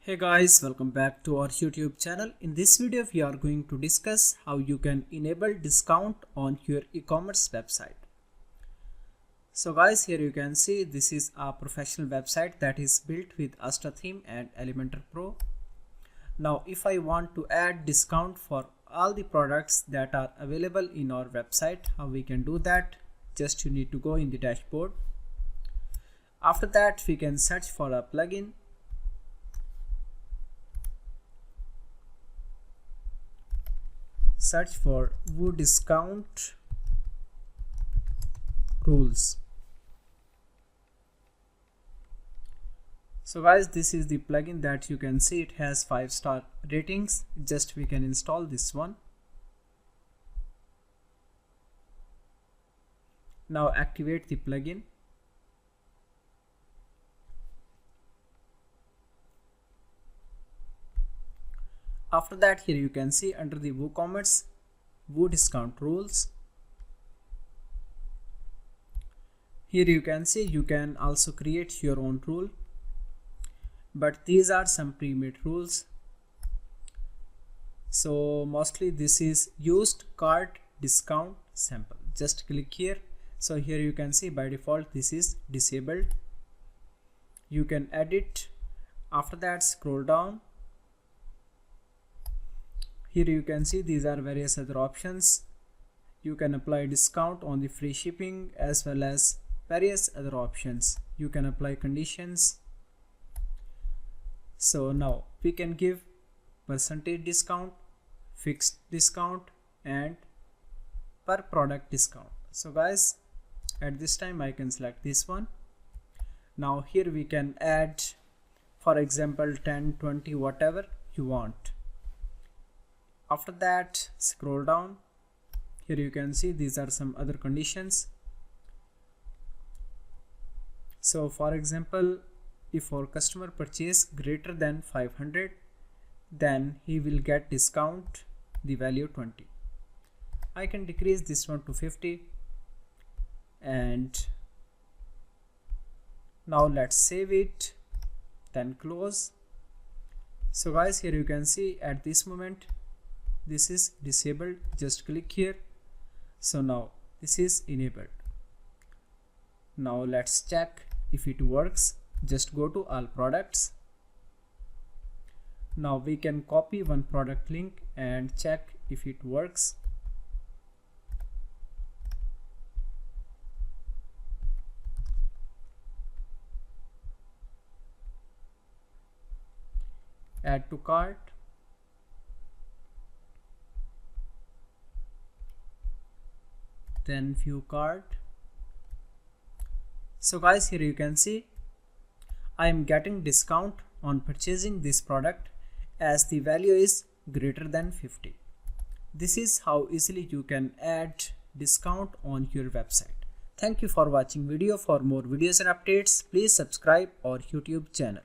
Hey guys, welcome back to our YouTube channel. In this video, we are going to discuss how you can enable discount on your e-commerce website. So guys, here you can see this is a professional website that is built with Asta theme and Elementor Pro. Now, if I want to add discount for all the products that are available in our website, how we can do that? Just you need to go in the dashboard. After that, we can search for a plugin. Search for WooDiscount rules. So guys, this is the plugin that you can see. It has 5-star ratings. Just we can install this one. Now activate the plugin. After that, here you can see under the WooCommerce, WooDiscount rules. Here you can see you can also create your own rule, but these are some pre-made rules. So mostly this is used cart discount sample. Just click here. So here you can see by default this is disabled. You can edit. After that, scroll down. Here you can see these are various other options. You can apply discount on the free shipping as well as various other options. You can apply conditions. So now we can give percentage discount, fixed discount and per product discount. So guys, at this time I can select this one. Now here we can add, for example, 10, 20, whatever you want. After that, scroll down. Here you can see these are some other conditions. So for example, if our customer purchase greater than 500, then he will get discount the value 20. I can decrease this one to 50. And now let's save it, then close. So guys, here you can see at this moment this is disabled. Just click here. So now this is enabled. Now let's check if it works. Just go to all products. Now we can copy one product link and check if it works. Add to cart. Then view cart. So guys, here you can see I am getting discount on purchasing this product as the value is greater than 50. This is how easily you can add discount on your website. Thank you for watching video. For more videos and updates, please subscribe our YouTube channel.